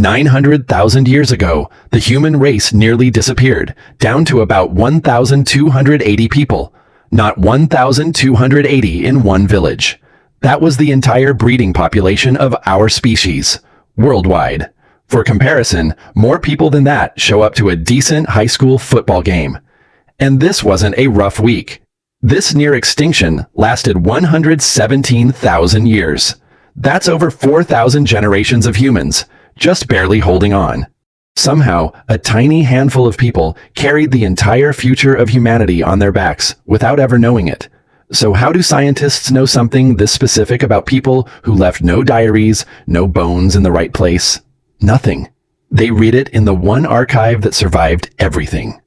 900,000 years ago, the human race nearly disappeared, down to about 1,280 people. Not 1,280 in one village. That was the entire breeding population of our species, worldwide. For comparison, more people than that show up to a decent high school football game. And this wasn't a rough week. This near extinction lasted 117,000 years. That's over 4,000 generations of humans, just barely holding on. Somehow, a tiny handful of people carried the entire future of humanity on their backs without ever knowing it. So how do scientists know something this specific about people who left no diaries, no bones in the right place? Nothing. They read it in the one archive that survived everything.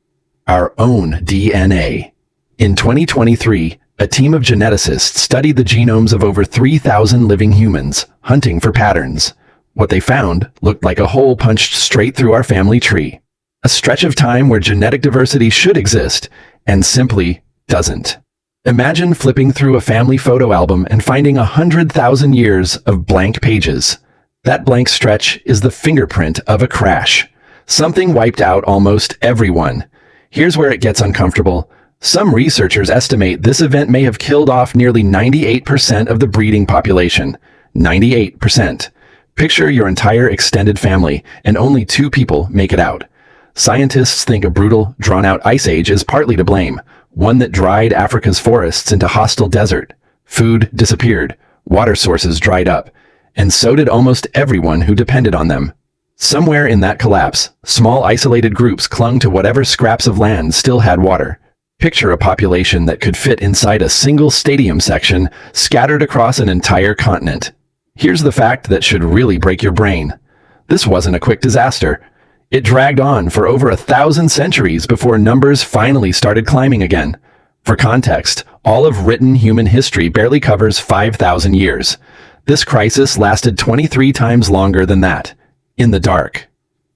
Our own DNA. In 2023, a team of geneticists studied the genomes of over 3,000 living humans, hunting for patterns. What they found looked like a hole punched straight through our family tree. A stretch of time where genetic diversity should exist, and simply doesn't. Imagine flipping through a family photo album and finding 100,000 years of blank pages. That blank stretch is the fingerprint of a crash. Something wiped out almost everyone. Here's where it gets uncomfortable. Some researchers estimate this event may have killed off nearly 98% of the breeding population. 98%. Picture your entire extended family, and only 2 people make it out. Scientists think a brutal, drawn-out ice age is partly to blame, one that dried Africa's forests into hostile desert. Food disappeared, water sources dried up, and so did almost everyone who depended on them. Somewhere in that collapse, small isolated groups clung to whatever scraps of land still had water. Picture a population that could fit inside a single stadium section, scattered across an entire continent. Here's the fact that should really break your brain. This wasn't a quick disaster. It dragged on for over 1,000 centuries before numbers finally started climbing again. For context, all of written human history barely covers 5,000 years. This crisis lasted 23 times longer than that. In the dark.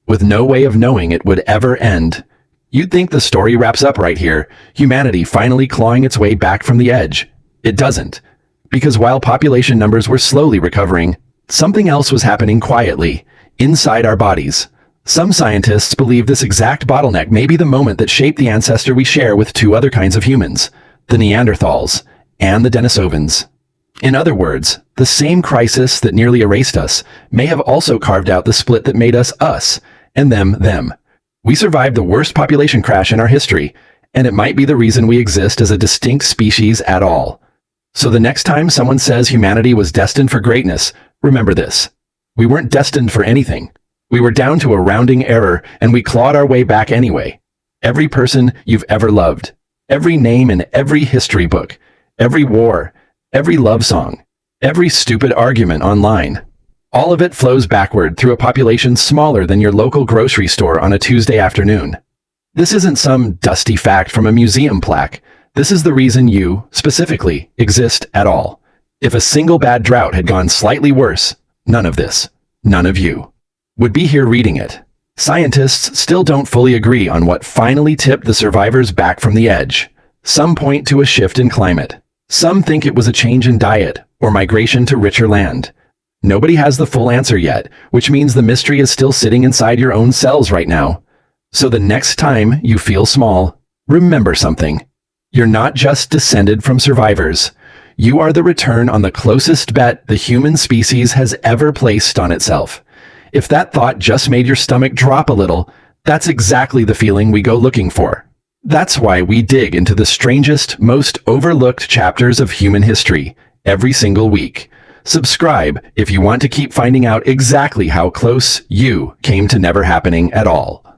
With no way of knowing it would ever end. You'd think the story wraps up right here, humanity finally clawing its way back from the edge. It doesn't. Because while population numbers were slowly recovering, something else was happening quietly, inside our bodies. Some scientists believe this exact bottleneck may be the moment that shaped the ancestor we share with 2 other kinds of humans, the Neanderthals and the Denisovans. In other words, the same crisis that nearly erased us may have also carved out the split that made us us, and them. We survived the worst population crash in our history, and it might be the reason we exist as a distinct species at all. So the next time someone says humanity was destined for greatness, remember this. We weren't destined for anything. We were down to a rounding error, and we clawed our way back anyway. Every person you've ever loved, every name in every history book, every war, every love song, every stupid argument online. All of it flows backward through a population smaller than your local grocery store on a Tuesday afternoon. This isn't some dusty fact from a museum plaque. This is the reason you, specifically, exist at all. If a single bad drought had gone slightly worse, none of this, none of you, would be here reading it. Scientists still don't fully agree on what finally tipped the survivors back from the edge. Some point to a shift in climate. Some think it was a change in diet or migration to richer land. Nobody has the full answer yet, which means the mystery is still sitting inside your own cells right now. So the next time you feel small, remember something. You're not just descended from survivors. You are the return on the closest bet the human species has ever placed on itself. If that thought just made your stomach drop a little, that's exactly the feeling we go looking for. That's why we dig into the strangest, most overlooked chapters of human history every single week. Subscribe if you want to keep finding out exactly how close you came to never happening at all.